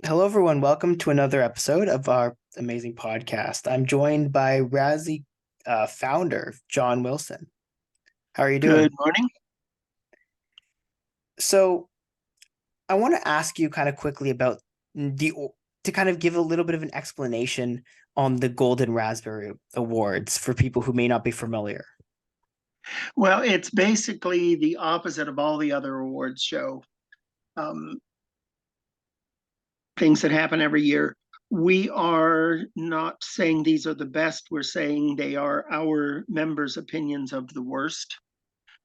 Hello, everyone. Welcome to another episode of our amazing podcast. I'm joined by Razzie founder, John Wilson. How are you Good doing? morning. So, I want to ask you kind of quickly about the to kind of give a little bit of an explanation on the Golden Raspberry Awards for people who may not be familiar. Well, it's basically the opposite of all the other awards show um, things that happen every year. We are not saying these are the best. We're saying they are our members' opinions of the worst.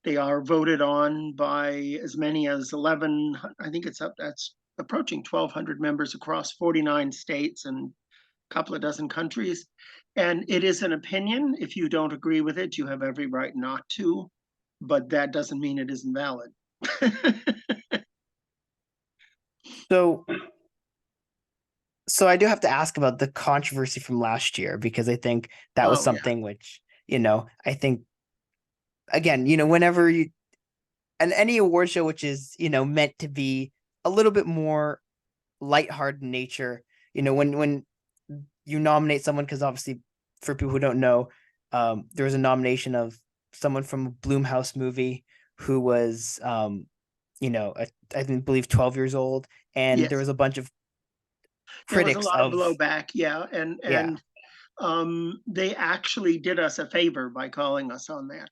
They are voted on by as many as 11, I think that's approaching 1,200 members across 49 states and a couple of dozen countries. And it is an opinion. If you don't agree with it, you have every right not to, but that doesn't mean it isn't valid. So, so I do have to ask about the controversy from last year because I think that was Oh yeah. something which, I think again, whenever you and any award show which is meant to be a little bit more lighthearted in nature, when you nominate someone, because obviously for people who don't know, there was a nomination of someone from a Bloomhouse movie who was I think believe 12 years old, and there Yes. was a bunch of There was a critics lot of of. blowback, yeah, Yeah. and they actually did us a favor by calling us on that.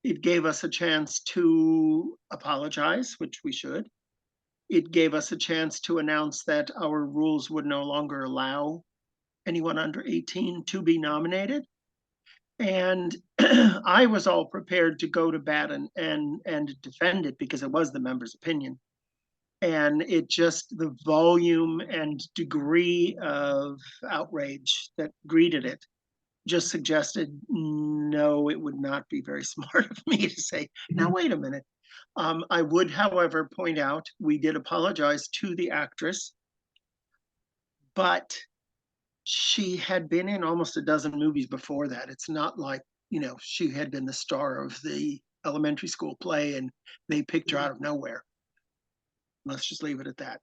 It gave us a chance to apologize, which we should. It gave us a chance to announce that our rules would no longer allow anyone under 18 to be nominated. And I was all prepared to go to bat and defend it because it was the member's opinion. And it just, the volume and degree of outrage that greeted it just suggested no, it would not be very smart of me to say, now, wait a minute. I would, however, point out we did apologize to the actress, but she had been in almost a dozen movies before that. It's not like, she had been the star of the elementary school play and they picked her out of nowhere. Let's just leave it at that.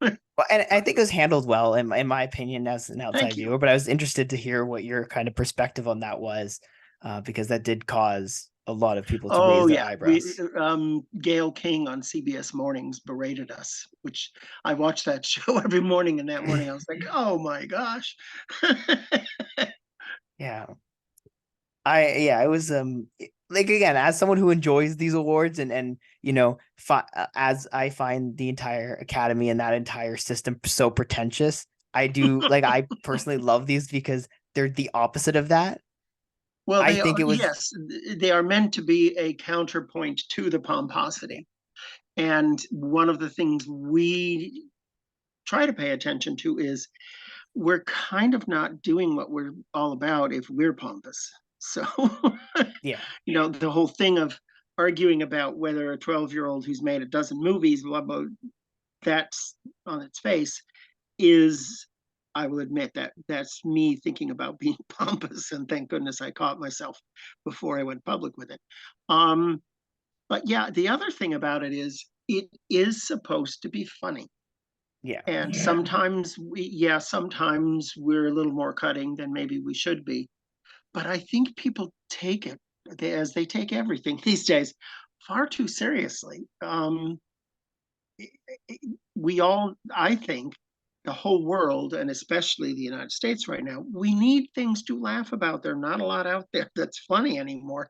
Well, and I think it was handled well in my opinion as an outside Thank you. viewer, but I was interested to hear what your kind of perspective on that was, because that did cause a lot of people to raise Oh their yeah, we eyebrows. Gail King on CBS Mornings berated us, which I watched that show every morning. And that morning, I was like, "Oh my gosh!" Yeah. Yeah, it was like, again, as someone who enjoys these awards, and as I find the entire academy and that entire system so pretentious, I personally love these because they're the opposite of that. Well, I they think are, it was. yes, they are meant to be a counterpoint to the Yeah. pomposity. And one of the things we try to pay attention to is we're kind of not doing what we're all about if we're pompous. So, Yeah. the whole thing of arguing about whether a 12-year-old who's made a dozen movies, blah, blah, that's on its face is, I will admit that that's me thinking about being pompous, and thank goodness I caught myself before I went public with it. Um, but yeah, the other thing about it is supposed to be funny. Yeah. And sometimes we're a little more cutting than maybe we should be. But I think people take it, as they take everything these days, far too seriously. We all, I think, the whole world, and especially the United States right now, we need things to laugh about. There's not a lot out there that's funny anymore.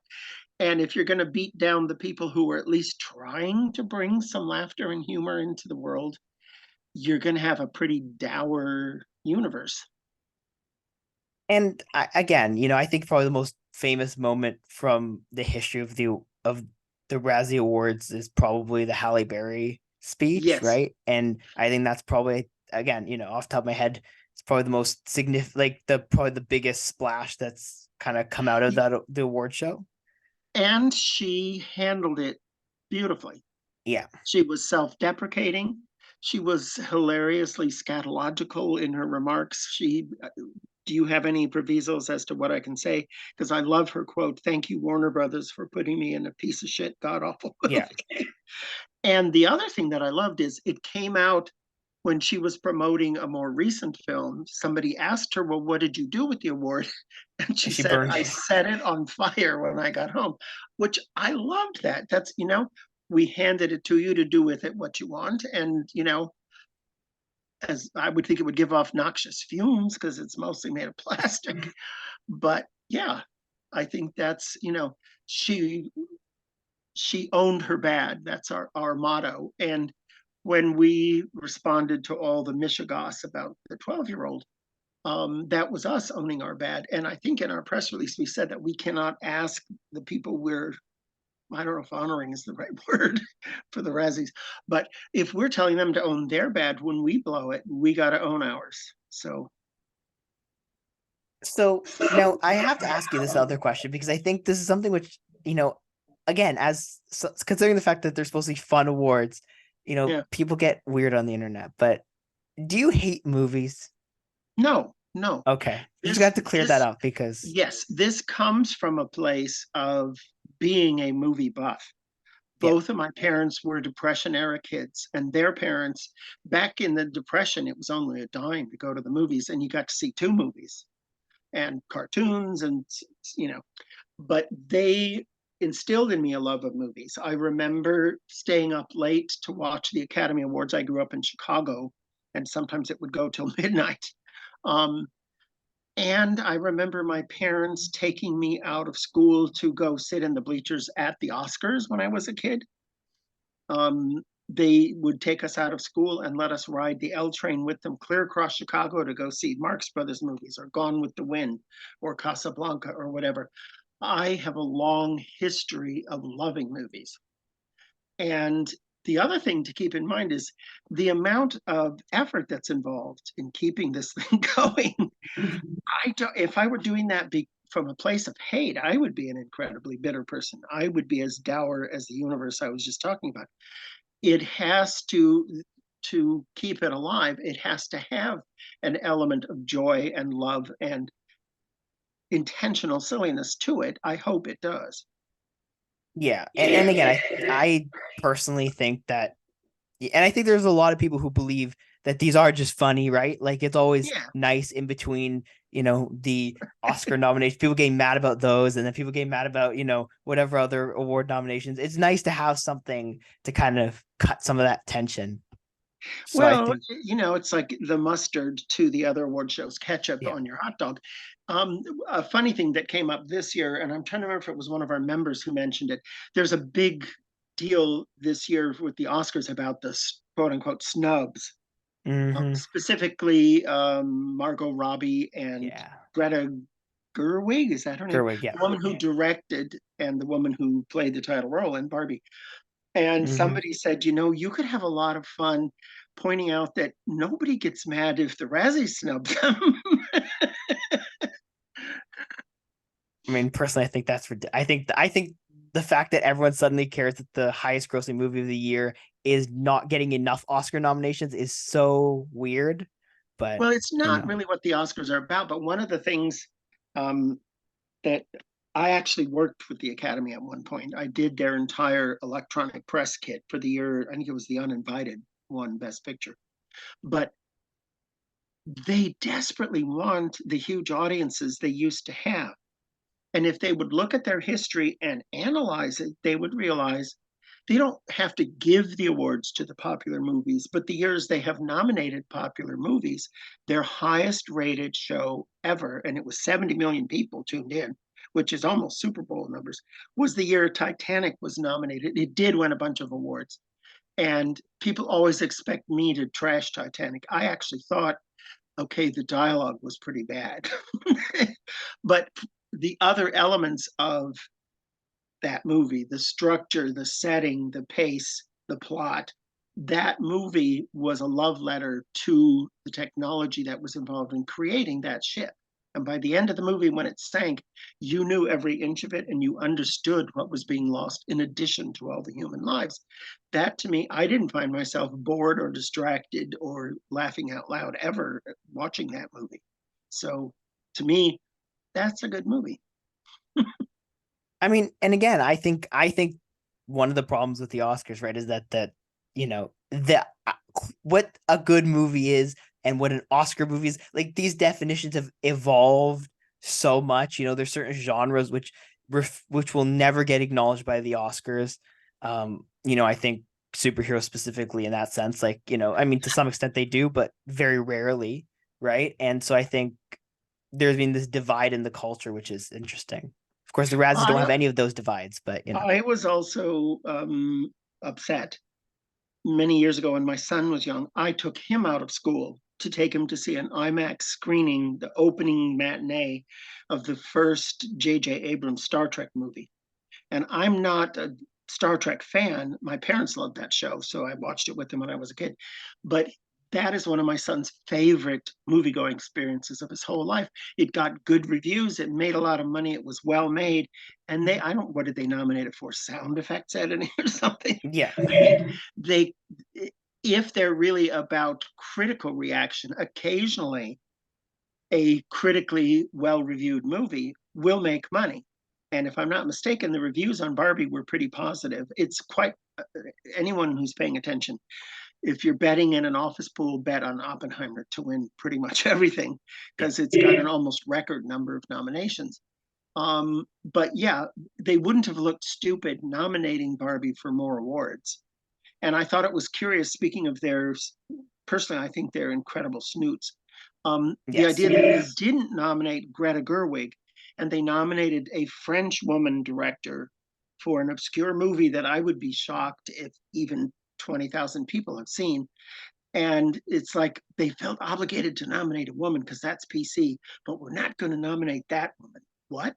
And if you're going to beat down the people who are at least trying to bring some laughter and humor into the world, you're going to have a pretty dour universe. And again, I think probably the most famous moment from the history of the Razzie Awards is probably the Halle Berry speech, Yes. right? And I think that's probably, again, off the top of my head, it's probably the most significant, like the probably the biggest splash that's kind of come out of the award show. And she handled it beautifully. Yeah. She was self deprecating. She was hilariously scatological in her remarks. Do you have any provisos as to what I can say? Because I love her quote, "Thank you, Warner Brothers, for putting me in a piece of shit, god awful Yeah. movie." And the other thing that I loved is it came out when she was promoting a more recent film, somebody asked her, "Well, what did you do with the award?" And she She said, burned "I it. set it on fire when I got home," which I loved that. That's, we handed it to you to do with it what you want. And, as I would think it would give off noxious fumes because it's mostly made of plastic. But yeah, I think that's, she she owned her bad. That's our motto. And when we responded to all the mishigas about the 12-year-old, that was us owning our bad. And I think in our press release, we said that we cannot ask the people I don't know if honoring is the right word for the Razzies, but if we're telling them to own their bad when we blow it, we got to own ours. So, So now I have to ask you this other question because I think this is something which, again, considering the fact that they're supposed to be fun awards, yeah, people get weird on the internet. But do you hate movies? no, no. Okay. Just This, got to clear that this, up because yes, this comes from a place of being a movie buff. yeah. Both of my parents were Depression era kids, and their parents, back in the Depression, it was only a dime to go to the movies, and you got to see two movies and cartoons, and you know, but they instilled in me a love of movies. I remember staying up late to watch the Academy Awards. I grew up in Chicago, and sometimes it would go till midnight. Um, and I remember my parents taking me out of school to go sit in the bleachers at the Oscars when I was a kid. They would take us out of school and let us ride the L train with them clear across Chicago to go see Marx Brothers movies or Gone with the Wind or Casablanca or whatever. I have a long history of loving movies. And the other thing to keep in mind is the amount of effort that's involved in keeping this thing going. I don't, if I were doing that from a place of hate, I would be an incredibly bitter person. I would be as dour as the universe I was just talking about. It has to keep it alive. It has to have an element of joy and love and intentional silliness to it. I hope it does. Yeah. And again, I personally think that, and I think there's a lot of people who believe that these are just funny, right? Like it's always Yeah. nice in between, the Oscar nominations. People getting mad about those, and then people getting mad about, whatever other award nominations. It's nice to have something to kind of cut some of that tension. So I Well, think, it's like the mustard to the other award shows, ketchup yeah. on your hot dog. A funny thing that came up this year, and I'm trying to remember if it was one of our members who mentioned it. There's a big deal this year with the Oscars about the quote unquote snubs, Hmm. specifically Margot Robbie and Yeah. Greta Gerwig. Is that her name? Gerwig, yeah. The woman who directed and the woman who played the title role in Barbie. And Hmm. somebody said, you could have a lot of fun pointing out that nobody gets mad if the Razzie snubs them. I mean, personally, I think I think the fact that everyone suddenly cares that the highest grossing movie of the year is not getting enough Oscar nominations is so weird. But Well, it's you not know, really what the Oscars are about, but one of the things um, that I actually worked with the Academy at one point. I did their entire electronic press kit for the year. I think it was the uninvited one, Best Picture. But they desperately want the huge audiences they used to have. And if they would look at their history and analyze it, they would realize they don't have to give the awards to the popular movies, but the years they have nominated popular movies, their highest rated show ever, and it was 70 million people tuned in, which is almost Super Bowl numbers, was the year Titanic was nominated. It did win a bunch of awards. And people always expect me to trash Titanic. I actually thought, okay, the dialogue was pretty bad. But the other elements of that movie, the structure, the setting, the pace, the plot, that movie was a love letter to the technology that was involved in creating that ship. And by the end of the movie, when it sank, you knew every inch of it and you understood what was being lost in addition to all the human lives. That to me, I didn't find myself bored or distracted or laughing out loud ever watching that movie. So to me, that's a good movie. I mean, and again, I think one of the problems with the Oscars, right, is that the what a good movie is and what an Oscar movie is. Like these definitions have evolved so much. There's certain genres which will never get acknowledged by the Oscars. I think superheroes specifically in that sense, like, I mean, to some extent they do, but very rarely, right? And so I think there's been this divide in the culture, which is interesting. Of course, the Razzies don't I have any of those divides, but I was also upset many years ago when my son was young. I took him out of school to take him to see an IMAX screening, the opening matinee of the first J.J. Abrams Star Trek movie. And I'm not a Star Trek fan. My parents loved that show, so I watched it with them when I was a kid. But that is one of my son's favorite movie going experiences of his whole life. It got good reviews. It made a lot of money. It was well made. And what did they nominate it for? Sound effects editing or something? yeah. I mean, if they're really about critical reaction, occasionally a critically well reviewed movie will make money. And if I'm not mistaken, the reviews on Barbie were pretty positive. It's quite anyone who's paying attention. If you're betting in an office pool, bet on Oppenheimer to win pretty much everything Yeah. because it's got an almost record number of nominations. But yeah, they wouldn't have looked stupid nominating Barbie for more awards. And I thought it was curious, speaking of theirs, personally, I think they're incredible snoots. The Yes. idea that they didn't nominate Greta Gerwig and they nominated a French woman director for an obscure movie that I would be shocked if even 20,000 people have seen. And it's like they felt obligated to nominate a woman because that's PC, but we're not going to nominate that woman. What?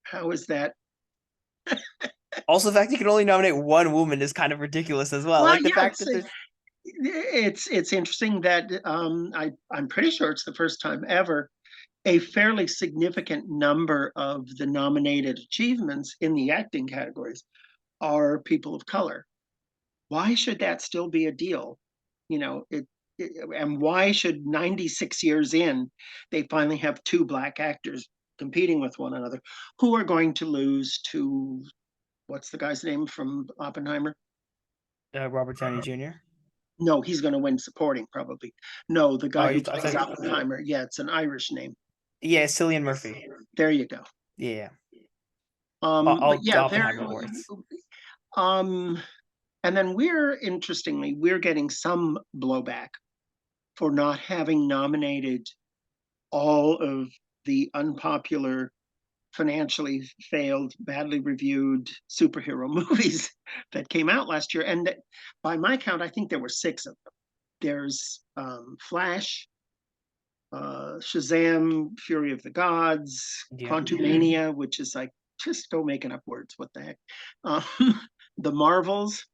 How is that? Also, the fact you can only nominate one woman is kind of ridiculous as well. Well, Like the yeah, fact that there's it's interesting that I'm pretty sure it's the first time ever a fairly significant number of the nominated achievements in the acting categories are people of color. Why should that still be a deal? And why should 96 years in, they finally have two Black actors competing with one another who are going to lose to, what's the guy's name from Oppenheimer? Robert Downey Jr. No, he's going to win supporting probably. No, the Oh, guy who I plays thought, Oppenheimer. Yeah, it's an Irish name. yeah, Cillian Murphy. There you go. Yeah, But all the yeah, there. Oppenheimer awards. Um, and then we're getting some blowback for not having nominated all of the unpopular, financially failed, badly reviewed superhero movies that came out last year. And by my count, I think there were six of them. There's Flash, Shazam, Fury of the Gods, Yeah, Quantumania, which is like, just go making up words. What the heck? Um, the Marvels.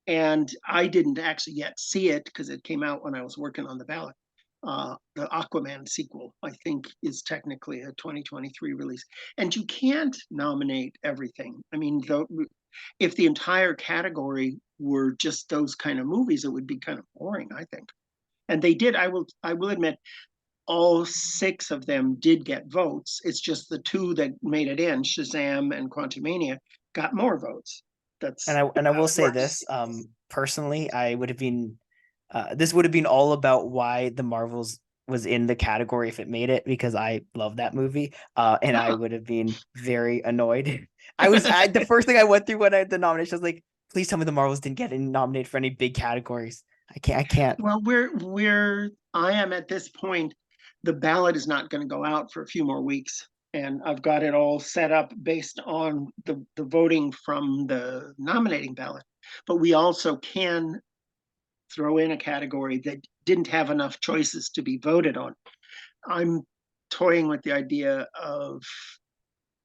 And I didn't actually yet see it because it came out when I was working on the ballot. The Aquaman sequel, I think, is technically a 2023 release. And you can't nominate everything. I mean, if the entire category were just those kind of movies, it would be kind of boring, I think. And they did. I will admit, all six of them did get votes. It's just the two that made it in, Shazam and Quantumania, got more votes. and That's I will say this. Personally, I would have been. This would have been all about why the Marvels was in the category if it made it because I love that movie. And I ah. would have been very annoyed. The first thing I went through when I had the nomination I was like, please tell me the Marvels didn't get nominated for any big categories. I can't. Well, I am at this point. The ballot is not going to go out for a few more weeks, and I've got it all set up based on the voting from the nominating ballot. But we also can throw in a category that didn't have enough choices to be voted on. I'm toying with the idea of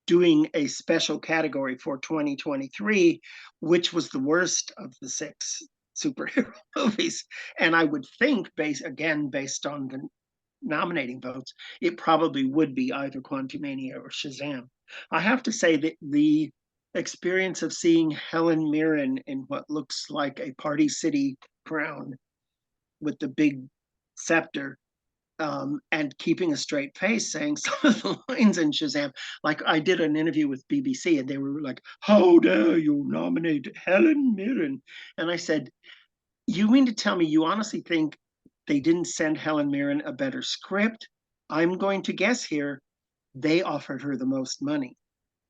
doing a special category for 2023, which was the worst of the six superhero movies. And I would think, based on the nominating votes, it probably would be either Quantumania or Shazam. I have to say that the experience of seeing Helen Mirren in what looks like a Party City crown with the big scepter, and keeping a straight face, saying some of the lines in Shazam. Like I did an interview with BBC, and they were like, "How dare you nominate Helen Mirren?" And I said, You mean to tell me you honestly think they didn't send Helen Mirren a better script? I'm going to guess here they offered her the most money.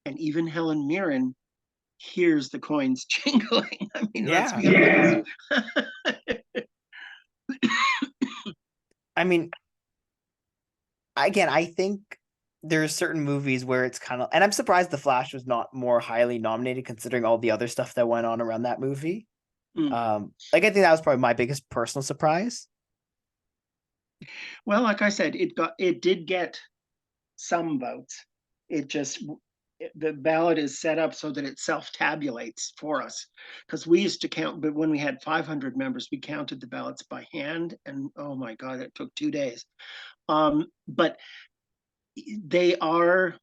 And even Helen Mirren hears the coins jingling. I mean, let's Yeah. be honest. I mean, again, I think there's certain movies where it's kind of, and I'm surprised The Flash was not more highly nominated considering all the other stuff that went on around that movie. Mm. Like I think that was probably my biggest personal surprise. Well, like I said, it did get some votes. It just the ballot is set up so that it self-tabulates for us, because we used to count, but when we had 500 members, we counted the ballots by hand, and oh my god, it took 2 days. But they are,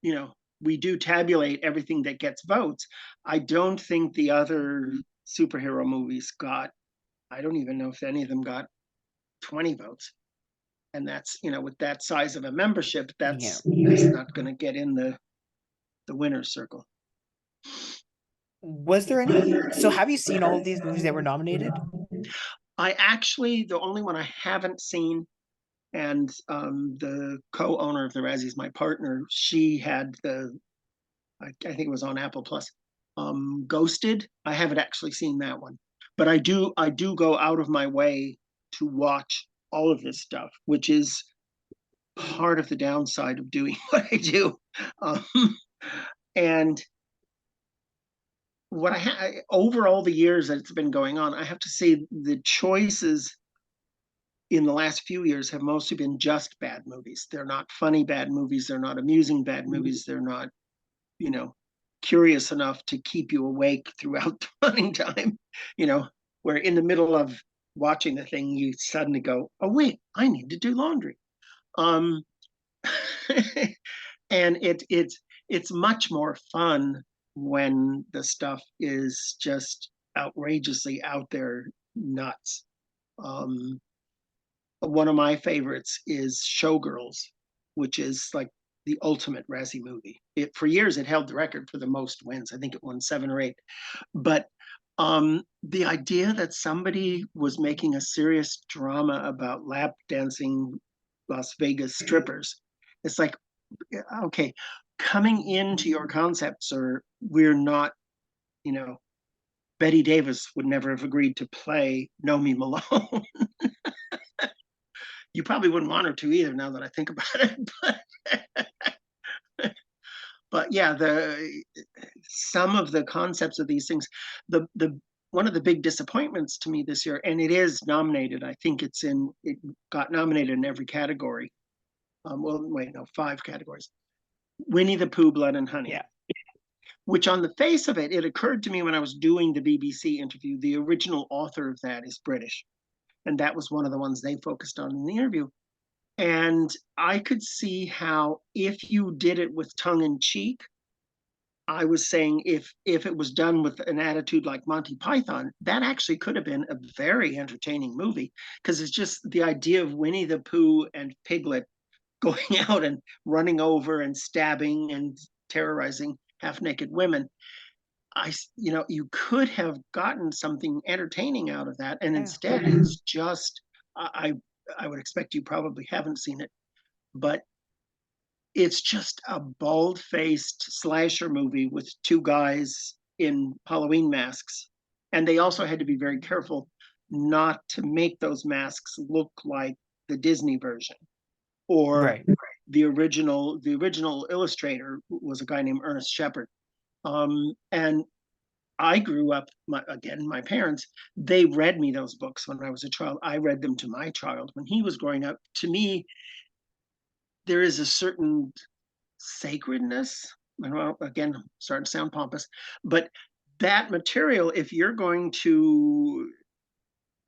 you know, we do tabulate everything that gets votes. I don't think the other superhero movies got, I don't even know if any of them got 20 votes. And that's, with that size of a membership, Yeah. that's not going to get in the winner's circle. Was there any? So have you seen all of these movies that were nominated? I actually, the only one I haven't seen, and the co-owner of the Razzies, my partner, she had I think it was on Apple Plus, Ghosted. I haven't actually seen that one, but I do go out of my way to watch all of this stuff, which is part of the downside of doing what I do. Um, and what over all the years that it's been going on, I have to say the choices in the last few years have mostly been just bad movies. They're not funny bad movies. They're not amusing bad movies. They're not, you know, curious enough to keep you awake throughout the running time, where in the middle of watching the thing, you suddenly go, oh, wait, I need to do laundry. Um, and it's much more fun when the stuff is just outrageously out there nuts. Um, One of my favorites is Showgirls, which is like the ultimate Razzie movie. For years it held the record for the most wins. I think it won 7 or 8. But the idea that somebody was making a serious drama about lap dancing Las Vegas strippers, it's like, okay, coming into your concepts, or we're not, you know, Betty Davis would never have agreed to play Nomi Malone. You probably wouldn't want her to either, now that I think about it. But yeah, the some of the concepts of these things, the one of the big disappointments to me this year, and it is nominated. I think it got nominated in every category. Well, wait, no, 5 categories. Winnie the Pooh, Blood and Honey. Yeah. Which on the face of it, it occurred to me when I was doing the BBC interview, the original author of that is British. And that was one of the ones they focused on in the interview. And I could see how, if you did it with tongue in cheek, I was saying, if it was done with an attitude like Monty Python, that actually could have been a very entertaining movie, because it's just the idea of Winnie the Pooh and Piglet going out and running over and stabbing and terrorizing half naked women. You could have gotten something entertaining out of that, and Yeah. instead it's just, I I would expect you probably haven't seen it, but it's just a bald-faced slasher movie with 2 guys in Halloween masks, and they also had to be very careful not to make those masks look like the Disney version, or Right. the original illustrator was a guy named Ernest Shepard. And I grew up, my parents, they read me those books when I was a child. I read them to my child when he was growing up. To me, there is a certain sacredness. Well, again, I'm starting to sound pompous, but that material, if you're going to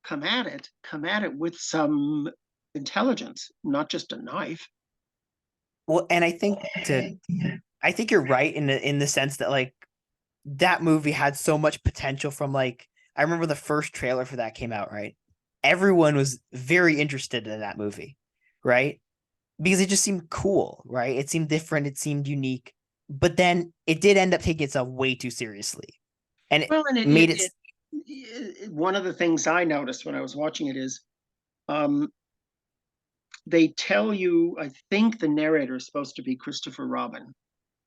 come at it with some intelligence, not just a knife. Well, and I think you're right in the sense that like that movie had so much potential from like I remember the first trailer for that came out, right? Everyone was very interested in that movie, right? Because it just seemed cool, right? It seemed different, it seemed unique. But then it did end up taking itself way too seriously. And it Well, and made it one of the things I noticed when I was watching it is, um, they tell you, I think the narrator is supposed to be Christopher Robin,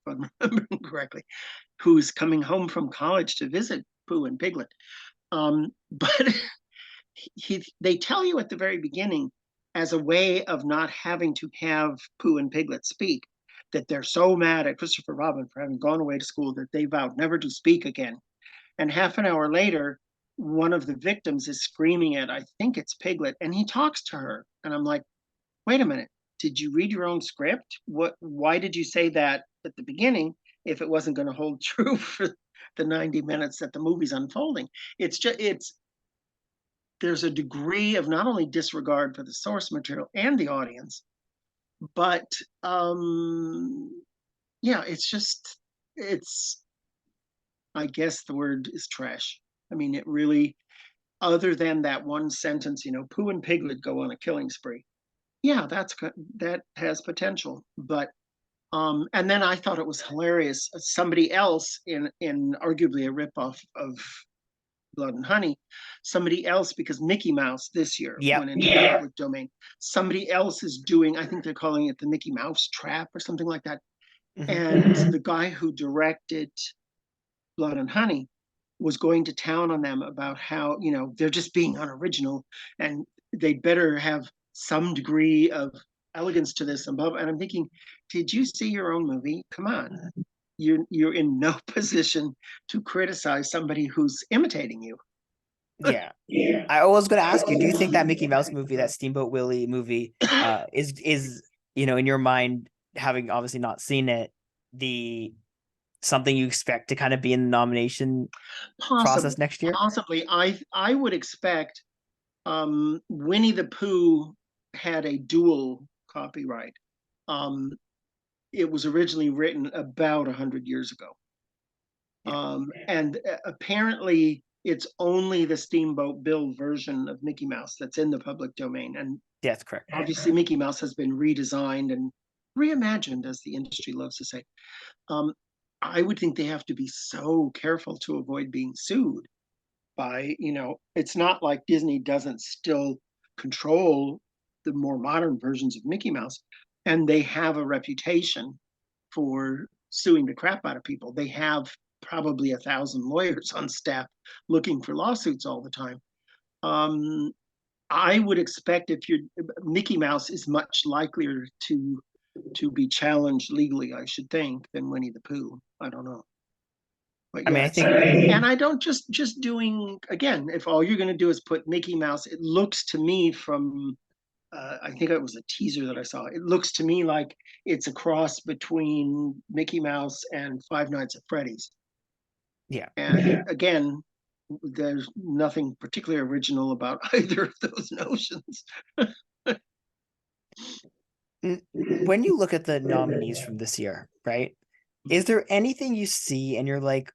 if I'm remembering correctly, who's coming home from college to visit Pooh and Piglet. But they tell you at the very beginning, as a way of not having to have Pooh and Piglet speak, that they're so mad at Christopher Robin for having gone away to school that they vowed never to speak again. And half an hour later, one of the victims is screaming at, I think it's Piglet, and he talks to her. And I'm like, wait a minute, did you read your own script? Why did you say that at the beginning if it wasn't going to hold true for the 90 minutes that the movie's unfolding? It's there's a degree of not only disregard for the source material and the audience, but yeah, it's I guess the word is trash. I mean, it really, other than that one sentence, Pooh and Piglet go on a killing spree. Yeah, that has potential, but and then I thought it was hilarious. Somebody else in arguably a ripoff of Blood and Honey, somebody else, because Mickey Mouse this year Yep. went into the public domain. Somebody else is doing, I think they're calling it the Mickey Mouse Trap or something like that. Hmm. And the guy who directed Blood and Honey was going to town on them about how, they're just being unoriginal and they better have some degree of elegance to this and blah, blah. And I'm thinking, did you see your own movie? Come on. You're in no position to criticize somebody who's imitating you. Yeah. I was going to ask you, do you think that Mickey Mouse movie, that Steamboat Willie movie, is in your mind, having obviously not seen it, the something you expect to kind of be in the nomination Possibly, process next year? possibly. I would expect, Winnie the Pooh had a dual copyright. Um, it was originally written about 100 years ago. Yeah, And apparently it's only the Steamboat Bill version of Mickey Mouse that's in the public domain. And that's correct. obviously Mickey Mouse has been redesigned and reimagined, as the industry loves to say. Um, I would think they have to be so careful to avoid being sued by, it's not like Disney doesn't still control the more modern versions of Mickey Mouse, and they have a reputation for suing the crap out of people. They have probably 1,000 lawyers on staff looking for lawsuits all the time. Um, I would expect, if you're Mickey Mouse is much likelier to be challenged legally, I should think, than Winnie the Pooh. I don't know. But I mean, yeah, I it's, think, and I don't just doing, again, if all you're going to do is put Mickey Mouse, it looks to me from, I think it was a teaser that I saw. It looks to me like it's a cross between Mickey Mouse and Five Nights at Freddy's. yeah. And again, there's nothing particularly original about either of those notions. When you look at the nominees from this year, right? Is there anything you see and you're like,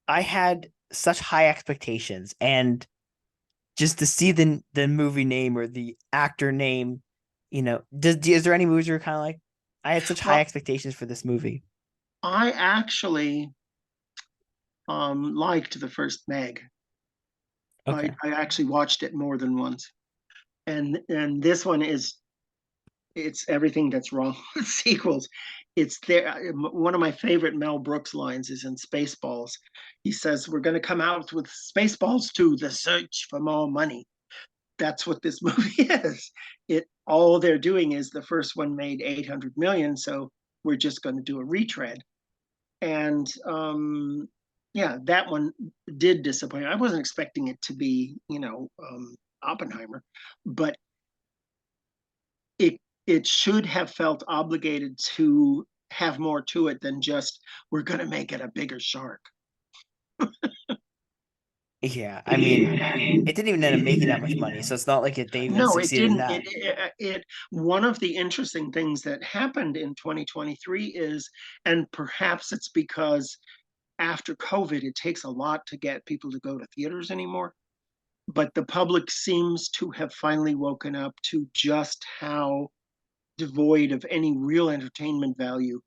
I had such high expectations, and just to see the movie name or the actor name, is there any movies you're kind of like, I had such high Well, expectations for this movie? I actually liked the first Meg. I, Okay. I actually watched it more than once. And this one is, it's everything that's wrong with sequels. It's there. One of my favorite Mel Brooks lines is in Spaceballs. He says, "We're going to come out with Spaceballs 2, The Search for More Money." That's what this movie is. It All they're doing is, the first one made 800 million, so we're just going to do a retread. And yeah, that one did disappoint. I wasn't expecting it to be, Oppenheimer, but it it should have felt obligated to have more to it than just, we're going to make it a bigger shark. Yeah, I mean, it didn't even end up making that much money, so it's not like they even No, it succeeded in didn't. that. One of the interesting things that happened in 2023 is, and perhaps it's because after COVID, it takes a lot to get people to go to theaters anymore. But the public seems to have finally woken up to just how devoid of any real entertainment value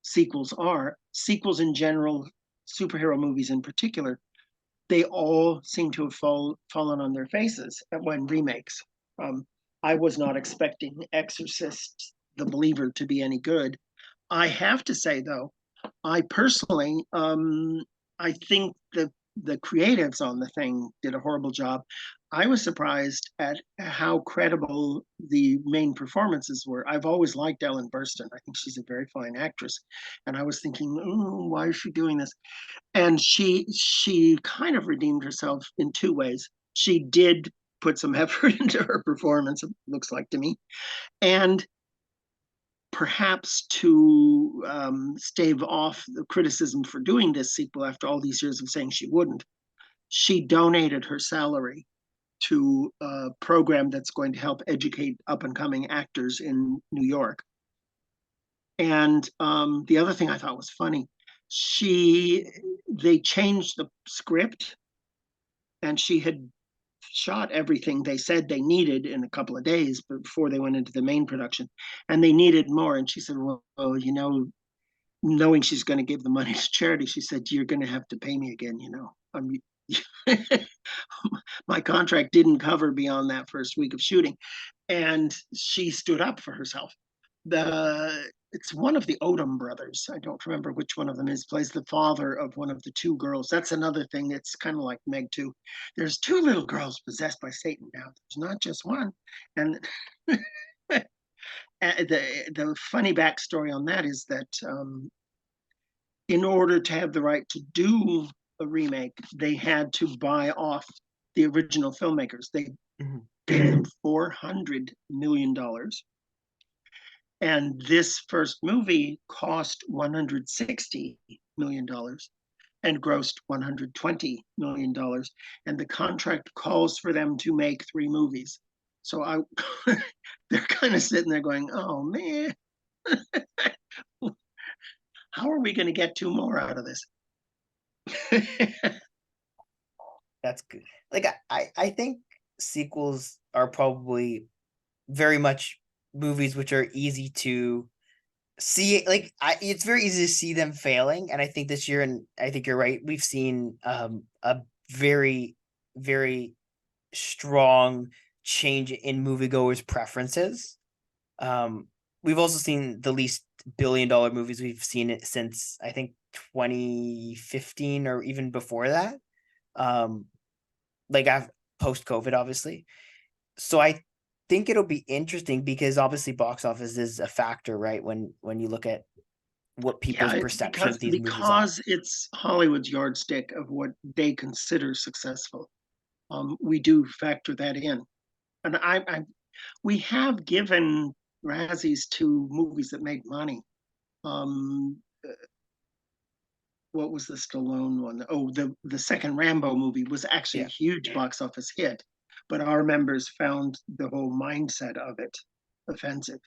sequels are. Sequels in general, superhero movies in particular, they all seem to have fallen on their faces when remakes. Um, I was not expecting Exorcist, The Believer, to be any good. I have to say, though, I personally, I think the creatives on the thing did a horrible job. I was surprised at how credible the main performances were. I've always liked Ellen Burstyn. I think she's a very fine actress, and I was thinking, oh, why is she doing this? And she kind of redeemed herself in two ways. She did put some effort into her performance, it looks like to me, and perhaps to stave off the criticism for doing this sequel after all these years of saying she wouldn't, she donated her salary to a program that's going to help educate up and coming actors in New York. And the other thing I thought was funny, they changed the script, and she had shot everything they said they needed in a couple of days before they went into the main production, and they needed more. And she said, "Well, knowing she's going to give the money to charity, she said, you're going to have to pay me again. My contract didn't cover beyond that first week of shooting." And she stood up for herself. It's one of the Odom brothers. I don't remember which one of them is. Plays the father of one of the two girls. That's another thing that's kind of like Meg too. There's two little girls possessed by Satan now. There's not just one. And the funny backstory on that is that in order to have the right to do a remake, they had to buy off the original filmmakers. They Mhm. paid them $400 million. And this first movie cost $160 million and grossed $120 million. And the contract calls for them to make 3 movies. So they're kind of sitting there going, oh man, how are we going to get 2 more out of this? That's good. Like I think sequels are probably very much movies which are easy to see. Like it's very easy to see them failing, and I think this year, and I think you're right, we've seen a very very strong change in moviegoers' preferences. Um, we've also seen the least billion-dollar movies we've seen it since I think 2015 or even before that. Um, like I've post COVID, obviously. So I think it'll be interesting because obviously box office is a factor, right? When you look at what Yeah, people's it's perception because of these movies are. because it's Hollywood's yardstick of what they consider successful. We do factor that in, and we have given Razzies to movies that made money. Um, what was the Stallone one? Oh, the second Rambo movie was actually a Yeah. huge box office hit, but our members found the whole mindset of it offensive.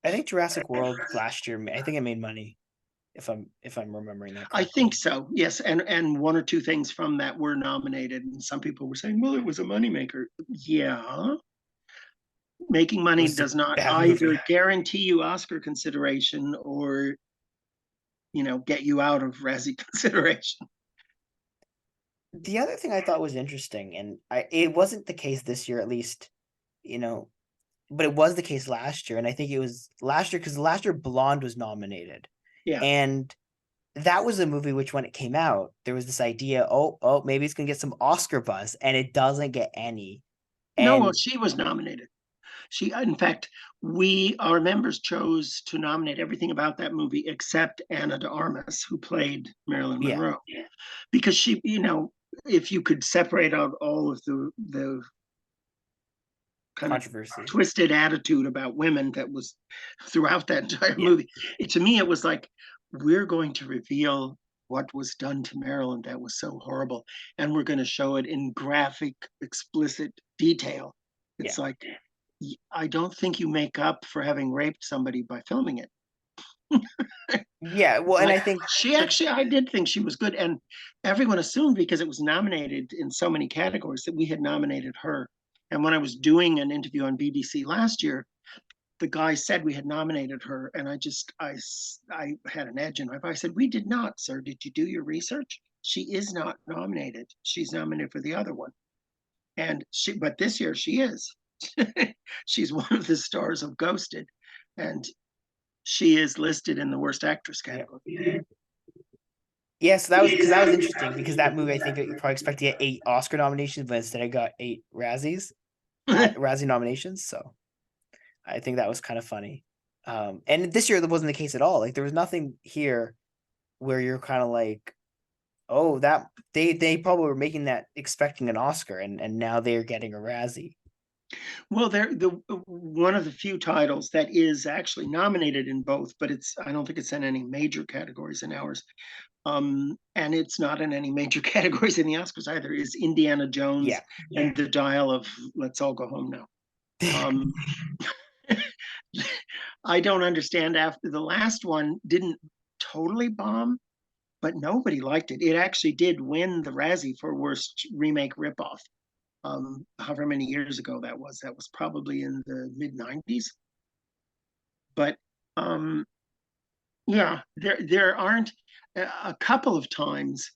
I think Jurassic World last year, I think it made money if I'm remembering that I think correctly. so, yes, and one or two things from that were nominated, and some people were saying, "Well, it was a moneymaker." Yeah, making It money was a does not bad either movie. guarantee you Oscar consideration or get you out of Razzie consideration. The other thing I thought was interesting, and it wasn't the case this year, at least, you know, but it was the case last year, and I think it was last year because last year Blonde was nominated, Yeah. and that was a movie which when it came out, there was this idea, oh, maybe it's gonna get some Oscar buzz, and it doesn't get any. No, well, And she was nominated. In fact, our members chose to nominate everything about that movie except Anna de Armas, who played Marilyn yeah, Monroe, because if you could separate out all of the kind of controversy. twisted attitude about women that was throughout that entire Yeah, movie, to me, it was like, we're going to reveal what was done to Marilyn that was so horrible, and we're going to show it in graphic, explicit detail. yeah, It's like, I don't think you make up for having raped somebody by filming it. yeah. Well, and Like I think she actually, I did think she was good, and everyone assumed because it was nominated in so many categories that we had nominated her. And when I was doing an interview on BBC last year, the guy said we had nominated her, and I had an edge in my. I said, "We did not, sir. Did you do your research?" She is not nominated. She's nominated for the other one. But this year she is. She's one of the stars of Ghosted, and she is listed in the worst actress Yeah. category. Yeah, so that was because that was interesting because that movie I think you probably expect to get 8 Oscar nominations, but instead I got 8 Razzies, Razzie nominations. So I think that was kind of funny. And this year that wasn't the case at all. Like there was nothing here where you're kind of like, oh, that they probably were making that expecting an Oscar, and now they're getting a Razzie. Well, they're the one of the few titles that is actually nominated in both, but I don't think it's in any major categories in ours. And it's not in any major categories in the Oscars either. Is Indiana Jones Yeah. and the Dial of Let's All Go Home Now. Um, I don't understand. After the last one didn't totally bomb, but nobody liked it. It actually did win the Razzie for worst remake ripoff. However many years ago that was. That was probably in the mid '90s. But um, yeah, there aren't a couple of times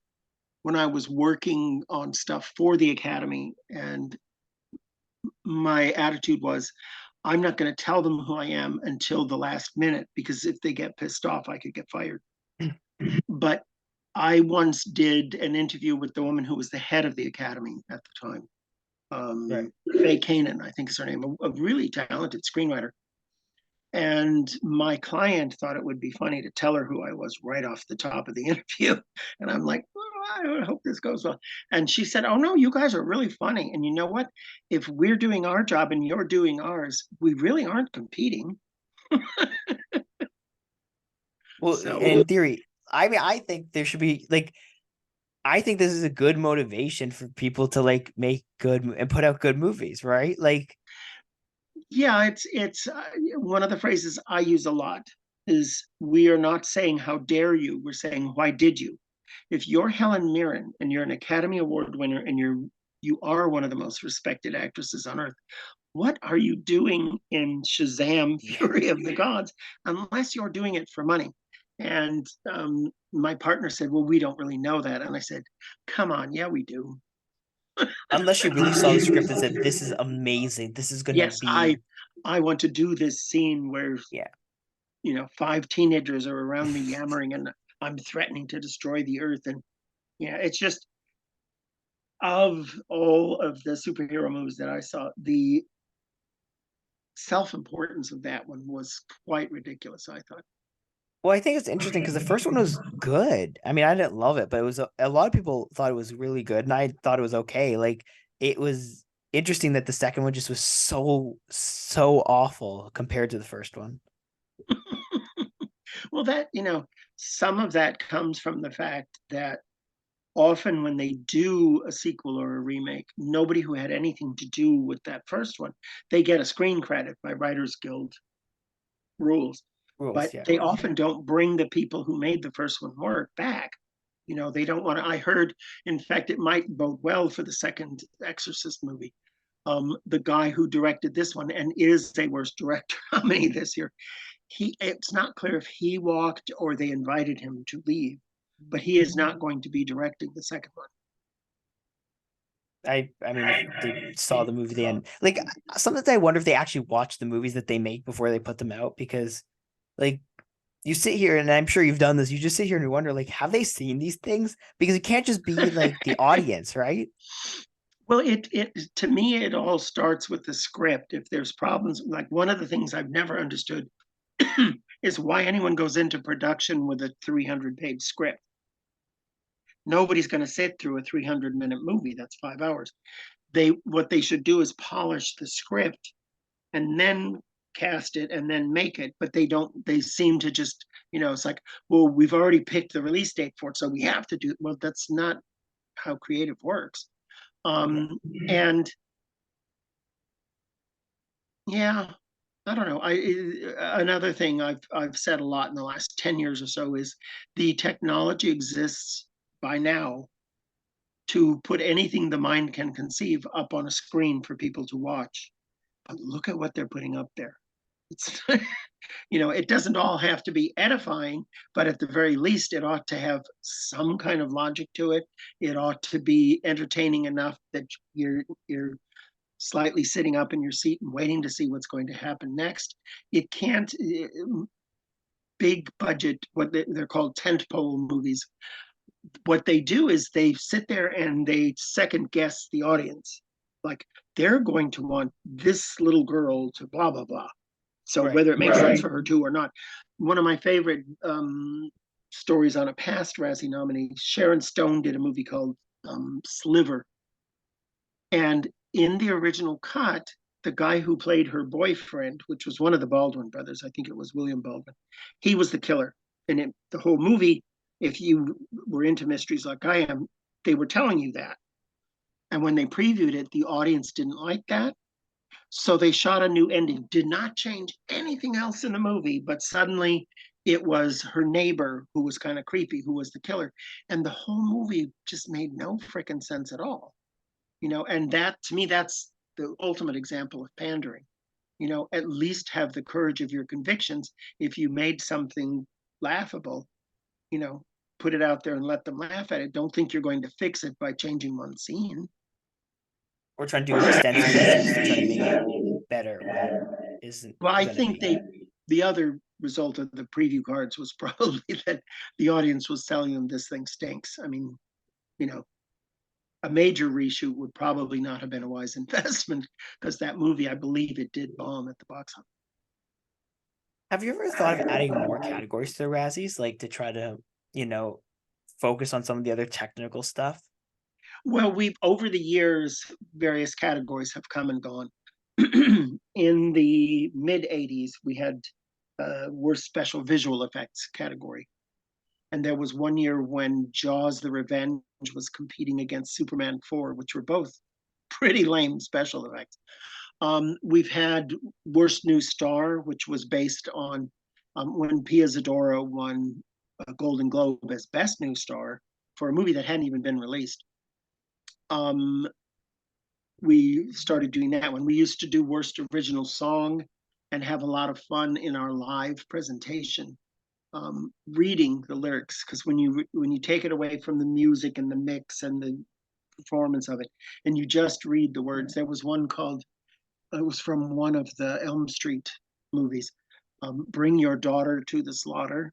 when I was working on stuff for the Academy, and my attitude was, I'm not going to tell them who I am until the last minute because if they get pissed off, I could get fired. But I once did an interview with the woman who was the head of the Academy at the time. Right. Faye Kanan, I think is her name, a really talented screenwriter. And my client thought it would be funny to tell her who I was right off the top of the interview. And I'm like, oh, I hope this goes well. And she said, oh, no, you guys are really funny. And you know what? If we're doing our job and you're doing ours, we really aren't competing. Well, So, in theory, I mean, I think there should be like I think this is a good motivation for people to like make good and put out good movies, right? Like, yeah, it's one of the phrases I use a lot is we are not saying how dare you, we're saying why did you? If you're Helen Mirren and you're an Academy Award winner and you are one of the most respected actresses on earth, what are you doing in Shazam yeah. Fury of the Gods unless you're doing it for money? And my partner said, well, we don't really know that. And I said, come on, yeah, we do. Unless you really saw the script and said, "This is amazing. This is gonna Yes, I be, I want to do this scene where yeah." 5 teenagers are around me yammering and I'm threatening to destroy the earth. And yeah, it's just of all of the superhero movies that I saw, the self-importance of that one was quite ridiculous, I thought. Well, I think it's interesting because the first one was good. I mean, I didn't love it, but it was a lot of people thought it was really good, and I thought it was okay. Like, it was interesting that the second one just was so awful compared to the first one. Well, some of that comes from the fact that often when they do a sequel or a remake, nobody who had anything to do with that first one, they get a screen credit by Writers Guild rules. Rules, But yeah. they often don't bring the people who made the first one work back. They don't want to. I heard, in fact, it might bode well for the second Exorcist movie. The guy who directed this one and is a worst director nominee this year, it's not clear if he walked or they invited him to leave, but he is not going to be directing the second one. I mean, if they saw the movie, then like sometimes I wonder if they actually watch the movies that they make before they put them out because, like, you sit here and I'm sure you've done this. You just sit here and you wonder, like, have they seen these things? Because it can't just be like the audience, right? Well, it to me it all starts with the script. If there's problems, like one of the things I've never understood is why anyone goes into production with a 300-page script. Nobody's going to sit through a 300-minute movie. That's 5 hours. What they should do is polish the script and then cast it and then make it. But they don't. They seem to just it's like, well, we've already picked the release date for it, so we have to do. Well, that's not how creative works. Yeah. And yeah, I don't know. Another thing I've said a lot in the last 10 years or so is the technology exists by now to put anything the mind can conceive up on a screen for people to watch. But look at what they're putting up there. It's it doesn't all have to be edifying, but at the very least, it ought to have some kind of logic to it. It ought to be entertaining enough that you're slightly sitting up in your seat and waiting to see what's going to happen next. It can't big budget, what they're called tentpole movies. What they do is they sit there and they second guess the audience. Like, they're going to want this little girl to blah blah blah. So Right. whether it makes sense for her to or not. One of my favorite stories on a past Razzie nominee, Sharon Stone did a movie called Sliver. And in the original cut, the guy who played her boyfriend, which was one of the Baldwin brothers, I think it was William Baldwin, he was the killer. And the whole movie, if you were into mysteries like I am, they were telling you that. And when they previewed it, the audience didn't like that. So they shot a new ending, did not change anything else in the movie, but suddenly it was her neighbor who was kind of creepy, who was the killer. And the whole movie just made no freaking sense at all. And that, to me, that's the ultimate example of pandering. At least have the courage of your convictions. If you made something laughable, you know, put it out there and let them laugh at it. Don't think you're going to fix it by changing one scene. Or trying to do extensive reshoots to try to make it better when it isn't Well, I gonna think be. the other result of the preview cards was probably that the audience was telling them this thing stinks. I mean, you know, a major reshoot would probably not have been a wise investment because that movie, I believe it did bomb at the box office. Have you ever thought of adding more categories to the Razzies, like to try to, you know, focus on some of the other technical stuff? Well, we've over the years, various categories have come and gone. In the mid 80s, we had worst special visual effects category. And there was one year when Jaws the Revenge was competing against Superman 4, which were both pretty lame special effects. We've had Worst New Star, which was based on when Pia Zadora won a Golden Globe as Best New Star for a movie that hadn't even been released. Um, we started doing that when we used to do Worst Original Song and have a lot of fun in our live presentation. Reading the lyrics, because when you take it away from the music and the mix and the performance of it, and you just read the words. There was one called, it was from one of the Elm Street movies, "Bring Your Daughter to the Slaughter."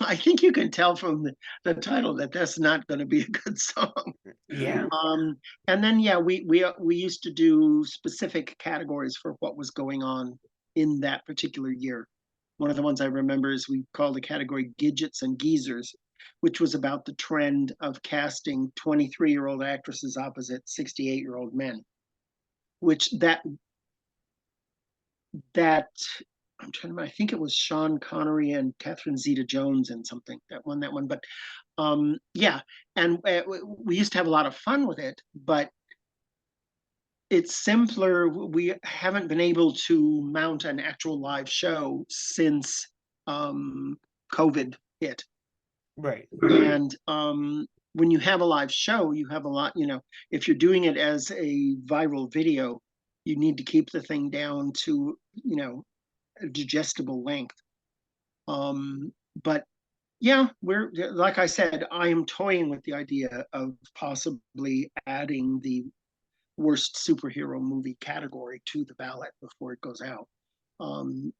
I think you can tell from the title that that's not going to be a good song. Yeah. Um, and then yeah, we used to do specific categories for what was going on in that particular year. One of the ones I remember is we called the category Gidgets and Geezers, which was about the trend of casting 23-year-old actresses opposite 68-year-old men. Which that I'm trying to remember, I think it was Sean Connery and Catherine Zeta-Jones and something that won that one. But yeah, and we used to have a lot of fun with it, but it's simpler. We haven't been able to mount an actual live show since COVID hit. Right. And when you have a live show, you have a lot, if you're doing it as a viral video, you need to keep the thing down to, a digestible length. But yeah, we're, like I said, I am toying with the idea of possibly adding the worst superhero movie category to the ballot before it goes out. I'm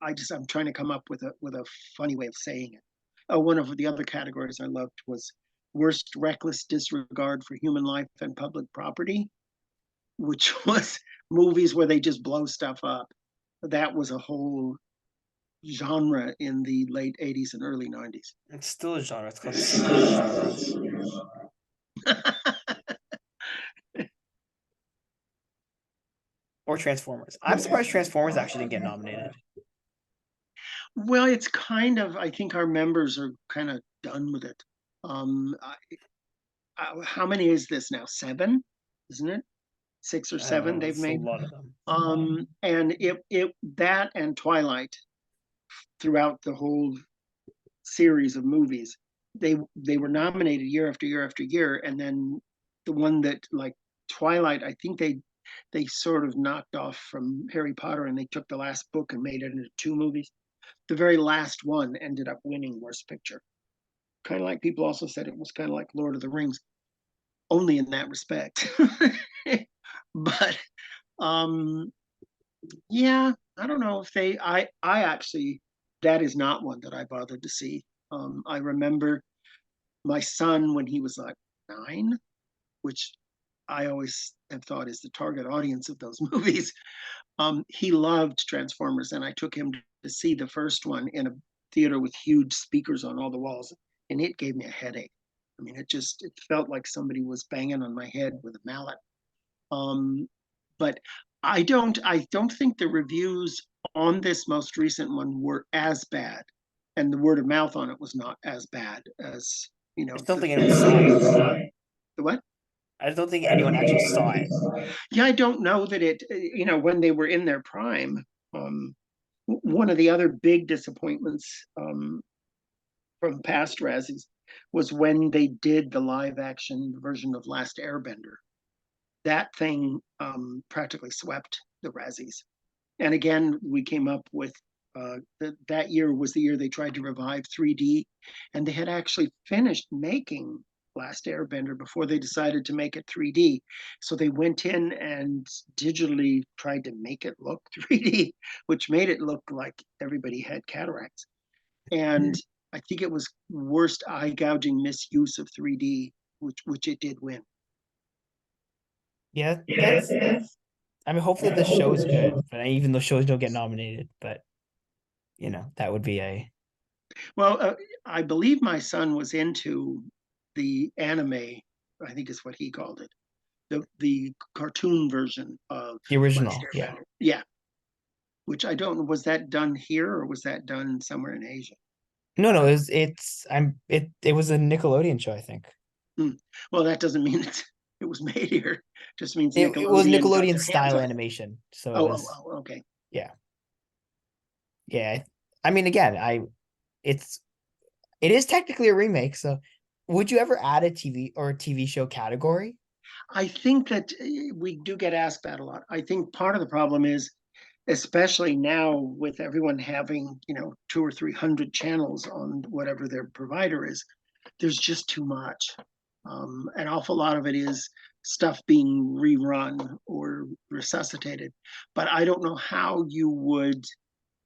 trying to come up with a funny way of saying it. One of the other categories I loved was worst reckless disregard for human life and public property, which was movies where they just blow stuff up. That was a whole genre in the late 80s and early 90s. It's still a genre. It's called superhero genre. Or Transformers. I'm surprised Transformers actually didn't get nominated. Well, it's kind of, I think our members are kind of done with it. How many is this now? Seven, isn't it? Six or I don't seven know. they've It's a made. lot of them. And it that and Twilight throughout the whole series of movies, they were nominated year after year after year, and then the one that like Twilight, I think they sort of knocked off from Harry Potter, and they took the last book and made it into two movies. The very last one ended up winning Worst Picture. Kind of like people also said it was kind of like Lord of the Rings, only in that respect. But um, yeah, I don't know if they. I actually, that is not one that I bothered to see. I remember my son when he was like 9, which I always have thought is the target audience of those movies. He loved Transformers, and I took him to see the first one in a theater with huge speakers on all the walls, and it gave me a headache. I mean, it felt like somebody was banging on my head with a mallet. Um, but I don't think the reviews on this most recent one were as bad, and the word of mouth on it was not as bad as I just don't think anyone saw it. the what? I just don't think anyone actually saw it. Yeah, I don't know that when they were in their prime. Um, One of the other big disappointments from past Razzies was when they did the live action version of Last Airbender. That thing practically swept the Razzies. And again, we came up with that year was the year they tried to revive 3D, and they had actually finished making Last Airbender before they decided to make it 3D. So they went in and digitally tried to make it look 3D, which made it look like everybody had cataracts. And I think it was worst eye gouging misuse of 3D, which it did win. Yeah, that's. I mean, hopefully this show is good, but even though shows don't get nominated, but that would be a. Well, I believe my son was into the anime, I think is what he called it, the cartoon version of The Last original, yeah. Airbender. Yeah, which I don't know, was that done here or was that done somewhere in Asia? No, no, it was a Nickelodeon show, I think. Hmm. Well, that doesn't mean it was made here. It just means It was Nickelodeon got Nickelodeon their hands style on it. animation, so it Oh, oh, was oh, okay. yeah, yeah. I mean, again, it's it is technically a remake. So, would you ever add a TV or a TV show category? I think that we do get asked that a lot. I think part of the problem is, especially now with everyone having, 200 or 300 channels on whatever their provider is, there's just too much. An awful lot of it is stuff being rerun or resuscitated. But I don't know how you would,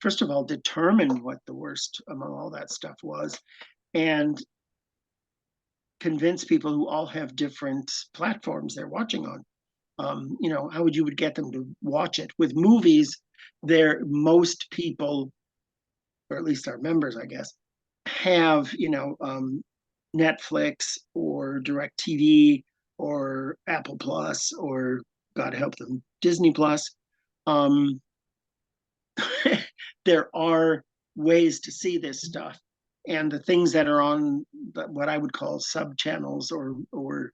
first of all, determine what the worst among all that stuff was, and convince people who all have different platforms they're watching on. How would you would get them to watch it? With movies, there most people, or at least our members, I guess, have Netflix or DirecTV or Apple Plus or God help them, Disney Plus. Um, there are ways to see this stuff, and the things that are on what I would call sub channels or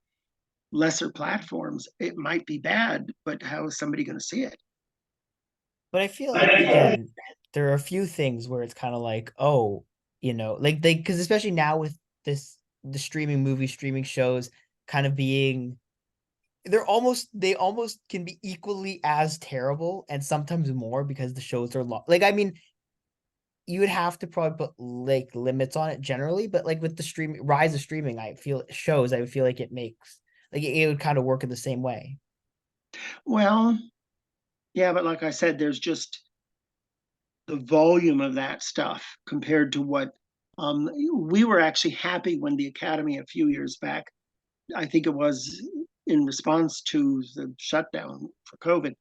lesser platforms, it might be bad, but how is somebody going to see it? But I feel like again, there are a few things where it's kind of like, oh, like they because especially now with the streaming movie streaming shows kind of being they almost can be equally as terrible and sometimes more because the shows are long. Like I mean, you would have to probably put like limits on it generally, but like with the streaming rise of streaming, I would feel like it makes like it would kind of work in the same way. Well, yeah, but like I said, there's just the volume of that stuff compared to what we were actually happy when the Academy a few years back, I think it was in response to the shutdown for COVID,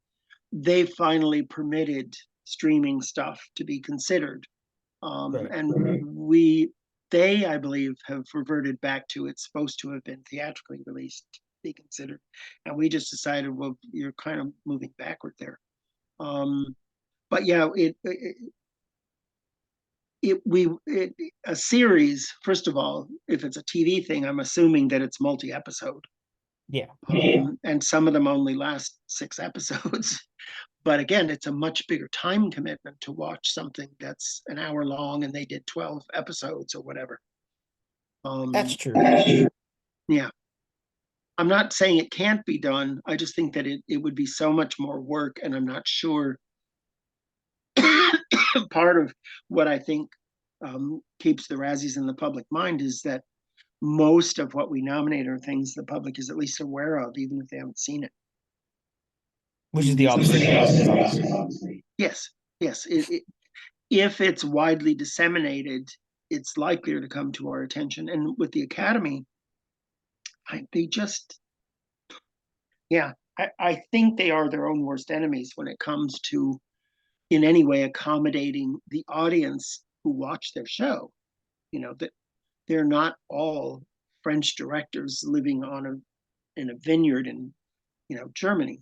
they finally permitted streaming stuff to be considered. Right. And they, I believe, have reverted back to it's supposed to have been theatrically released, be considered. And we just decided, well, you're kind of moving backward there. But yeah, a series. First of all, if it's a TV thing, I'm assuming that it's multi-episode, Yeah. and some of them only last 6 episodes. But again, it's a much bigger time commitment to watch something that's an hour long, and they did 12 episodes or whatever. That's Um, true. yeah, I'm not saying it can't be done. I just think that it would be so much more work, and I'm not sure. Part of what I think keeps the Razzies in the public mind is that most of what we nominate are things the public is at least aware of, even if they haven't seen it. which is the opposite of the Oscars, obviously. Yes, yes. If it's widely disseminated, it's likelier to come to our attention. And with the Academy, they just, yeah, I think they are their own worst enemies when it comes to, in any way, accommodating the audience who watch their show. That they're not all French directors living in a vineyard in Germany.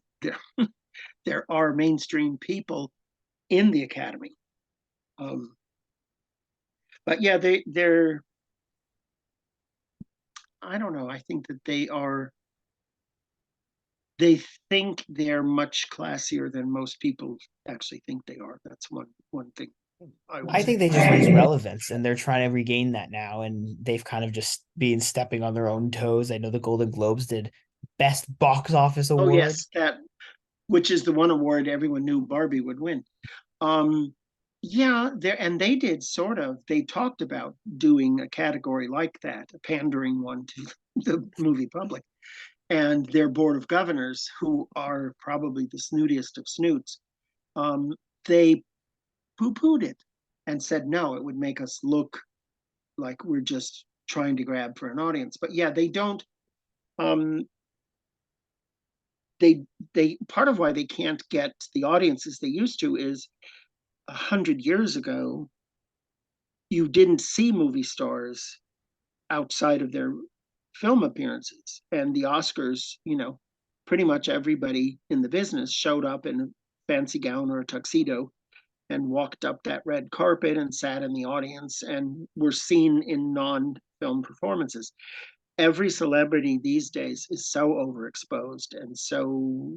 There are mainstream people in the Academy. Um, but yeah, they're I don't know. I think that they think they're much classier than most people actually think they are. That's one thing I would I say. think they just lose relevance and they're trying to regain that now. And they've kind of just been stepping on their own toes. I know the Golden Globes did Best Box Office Oh Award. yes, that which is the one award everyone knew Barbie would win. Um, yeah, they did sort of. They talked about doing a category like that, a pandering one to the movie public. And their board of governors, who are probably the snootiest of snoots, they poo-pooed it and said no, it would make us look like we're just trying to grab for an audience. But yeah, they don't. Um, they part of why they can't get the audiences they used to is 100 years ago, you didn't see movie stars outside of their film appearances, and the Oscars, pretty much everybody in the business showed up in a fancy gown or a tuxedo and walked up that red carpet and sat in the audience and were seen in non-film performances. Every celebrity these days is so overexposed and so,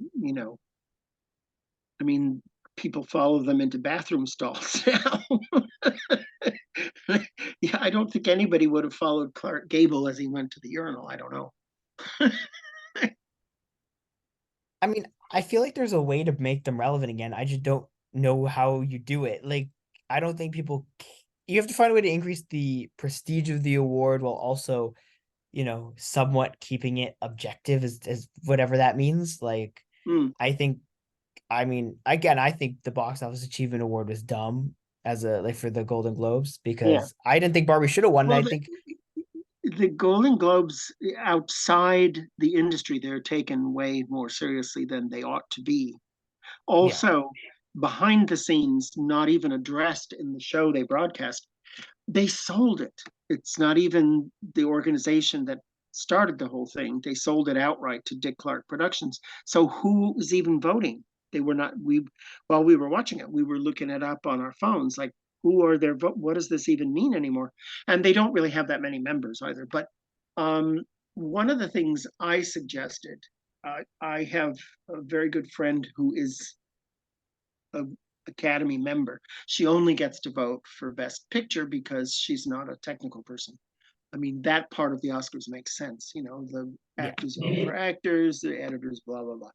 I mean, people follow them into bathroom stalls now. Yeah, I don't think anybody would have followed Clark Gable as he went to the urinal. I don't know. I mean, I feel like there's a way to make them relevant again. I just don't know how you do it. Like, I don't think you have to find a way to increase the prestige of the award while also, somewhat keeping it objective as whatever that means. Like, Mm, I think, I mean, again, I think the box office achievement award was dumb as a like for the Golden Globes yeah. because I didn't think Barbie should have won. And Well, I think, the Golden Globes outside the industry, they're taken way more seriously than they ought to be. yeah, Also, behind the scenes, not even addressed in the show they broadcast, they sold it. It's not even the organization that started the whole thing. They sold it outright to Dick Clark Productions. So who is even voting? They were not. We While we were watching it, we were looking it up on our phones. Like, who are their vote? What does this even mean anymore? And they don't really have that many members either. But um, one of the things I suggested, I have a very good friend who is a Academy member. She only gets to vote for Best Picture because she's not a technical person. I mean, that part of the Oscars makes sense. The yeah, actors vote for actors, the editors, blah blah blah.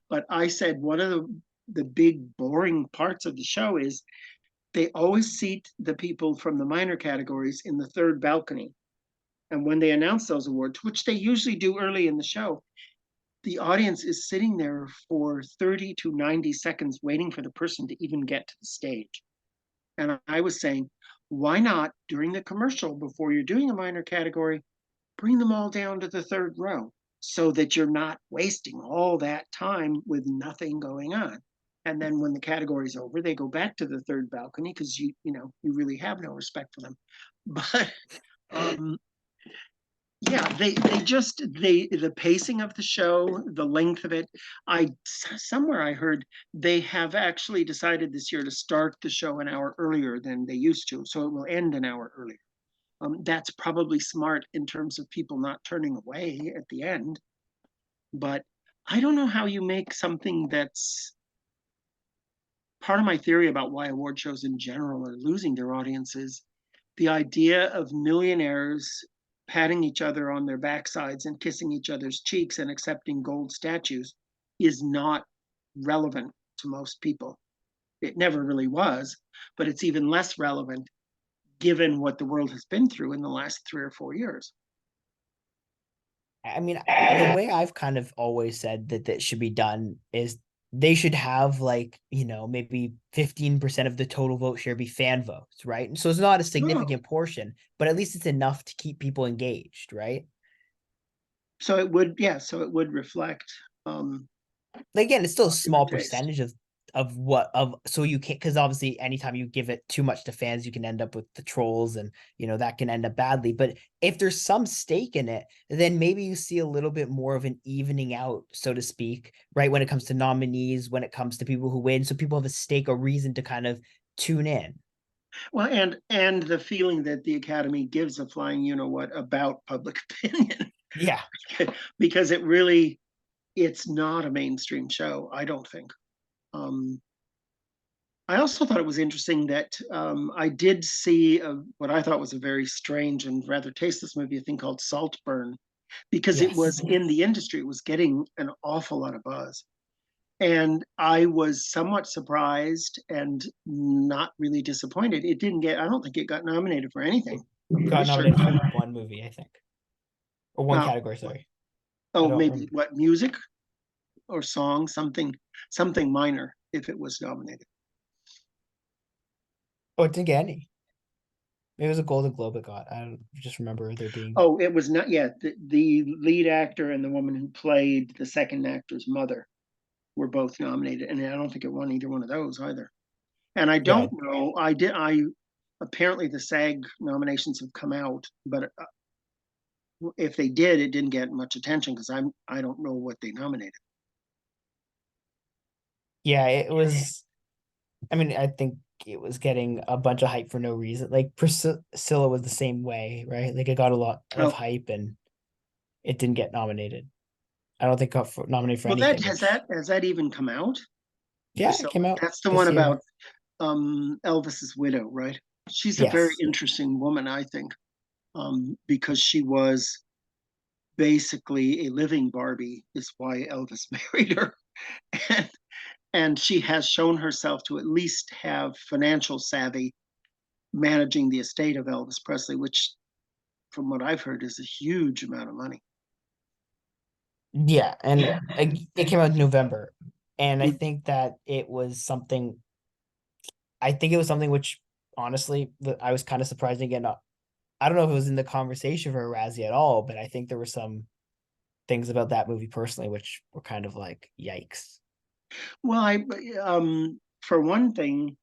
But I said one of the big boring parts of the show is they always seat the people from the minor categories in the third balcony. And when they announce those awards, which they usually do early in the show, the audience is sitting there for 30 to 90 seconds waiting for the person to even get to the stage. And I was saying, why not during the commercial before you're doing a minor category, bring them all down to the third row so that you're not wasting all that time with nothing going on. And then when the category's over, they go back to the third balcony because you really have no respect for them. But um, yeah, the pacing of the show, the length of it. I Somewhere I heard they have actually decided this year to start the show an hour earlier than they used to, so it will end an hour earlier. That's probably smart in terms of people not turning away at the end, but I don't know how you make something that's part of my theory about why award shows in general are losing their audiences. The idea of millionaires patting each other on their backsides and kissing each other's cheeks and accepting gold statues is not relevant to most people. It never really was, but it's even less relevant given what the world has been through in the last 3 or 4 years. I mean, the way I've kind of always said that that should be done is they should have like, maybe 15% of the total vote share be fan votes, right? And so it's not a Oh, significant portion, but at least it's enough to keep people engaged, right? so it would, yeah, so it would reflect um, Like, again, it's still a popular small taste. percentage of what of so you can't, because obviously anytime you give it too much to fans you can end up with the trolls, and that can end up badly. But if there's some stake in it, then maybe you see a little bit more of an evening out, so to speak, right, when it comes to nominees, when it comes to people who win, so people have a stake, a reason to kind of tune in. Well, and the feeling that the Academy gives a flying you know what about public opinion, Yeah. because it's not a mainstream show, I don't think. Um, I also thought it was interesting that I did see what I thought was a very strange and rather tasteless movie, a thing called Saltburn, because it was Yes. in the industry, it was getting an awful lot of buzz. And I was somewhat surprised and not really disappointed. I don't think it got nominated for anything. It I'm pretty got sure. nominated for one movie, I think, or one Uh, category, sorry. I oh, don't maybe remember. what, music or song, something minor if it was nominated. Oh, it didn't get any. It was a Golden Globe it got. I don't just remember there being. Oh, it was not yet. The lead actor and the woman who played the second actor's mother were both nominated, and I don't think it won either one of those either. And I Yeah. don't know. I apparently the SAG nominations have come out, but if they did, it didn't get much attention because I don't know what they nominated. Yeah, it was. I mean, I think it was getting a bunch of hype for no reason. Like Priscilla was the same way, right? Like it got a lot of Oh, hype and it didn't get nominated. I don't think got nominated for well, anything, which, has that even come out? yeah, it Priscilla. came out That's the one this year. about Elvis's widow, right? She's a very Yes. interesting woman, I think, because she was basically a living Barbie, is why Elvis married her. And, and she has shown herself to at least have financial savvy managing the estate of Elvis Presley, which, from what I've heard, is a huge amount of money. Yeah, and it came out in November, and I think that it was something. I think it was something which, honestly, I was kind of surprised again. I don't know if it was in the conversation for Razzie at all, but I think there were some things about that movie personally which were kind of like, yikes. Well, for one thing,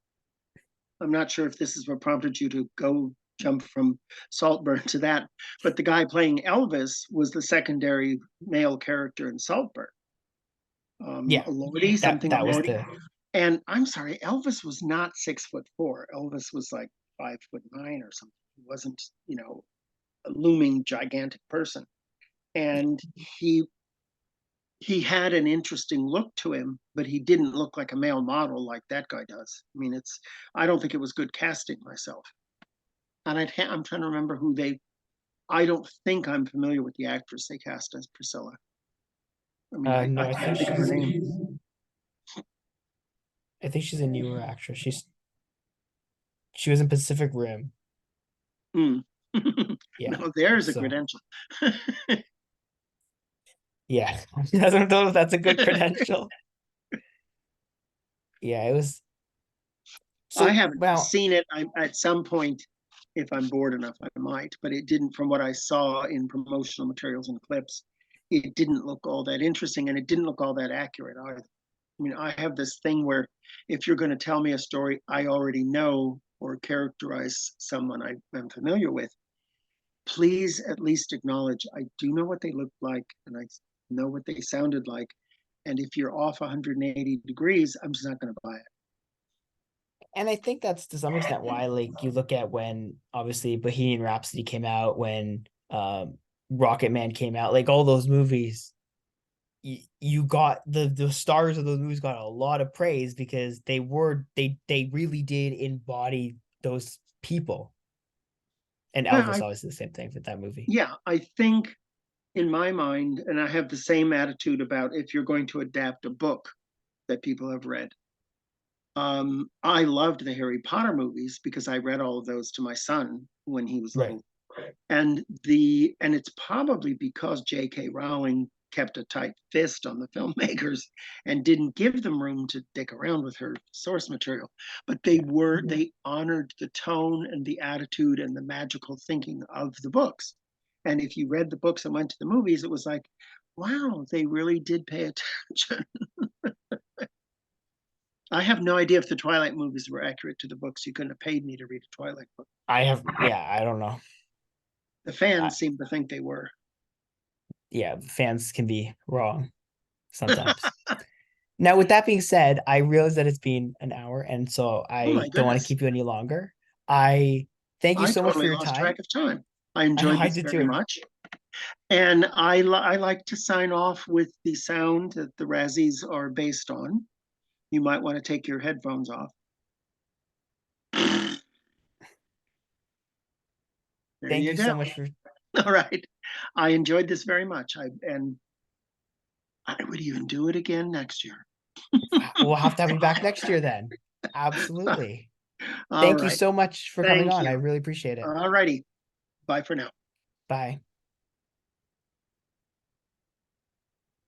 I'm not sure if this is what prompted you to go jump from Saltburn to that, but the guy playing Elvis was the secondary male character in Saltburn. Yeah, Lordy, something that was Lordy. the And I'm sorry, Elvis was not 6'4". Elvis was like 5'9" or something. He wasn't, a looming gigantic person. And he he had an interesting look to him, but he didn't look like a male model like that guy does. I mean, I don't think it was good casting myself. And I'm trying to remember who they, I don't think I'm familiar with the actress they cast as Priscilla. I mean, no, I can't think of her name. I think she's a newer actress. She was in Pacific Rim. Mm. Yeah. No, there's a So credential. yeah. I don't know if that's a good credential. Yeah, it was I so haven't well, seen it. At some point, if I'm bored enough, I might. But it didn't, from what I saw in promotional materials and clips, it didn't look all that interesting, and it didn't look all that accurate either. I mean, I have this thing where if you're going to tell me a story I already know or characterize someone I'm familiar with, please at least acknowledge I do know what they look like and I know what they sounded like. And if you're off 180 degrees, I'm just not going to buy it. and I think that's to some extent why, like, you look at when obviously Bohemian Rhapsody came out, when Rocket Man came out, like all those movies, you got the stars of those movies got a lot of praise because they really did embody those people. And Well, Elvis always did the same thing with that movie. I think in my mind, and I have the same attitude about if you're going to adapt a book that people have read. I loved the Harry Potter movies because I read all of those to my son when he was Right. little. And it's probably because J.K. Rowling kept a tight fist on the filmmakers and didn't give them room to dick around with her source material. But Yeah. they honored the tone and the attitude and the magical thinking of the books. And if you read the books and went to the movies, it was like, wow, they really did pay attention. I have no idea if the Twilight movies were accurate to the books. You couldn't have paid me to read a Twilight book. Yeah, I don't know. The I, fans seem to think they were. yeah, fans can be wrong sometimes. Now, with that being said, I realize that it's been an hour, and so Oh I my don't want to goodness. keep you any longer. I thank you I so much for totally your lost track time. of time. I I know enjoyed I this did very too. much. And I like to sign off with the sound that the Razzies are based on. You might want to take your headphones off. There Thank you you go. so much for. All right. I enjoyed this very much. And I would even do it again next year. We'll have to have you back next year then. Absolutely. All Thank you right. so much for coming Thank on. I you. really appreciate it. All righty. Bye for now. Bye.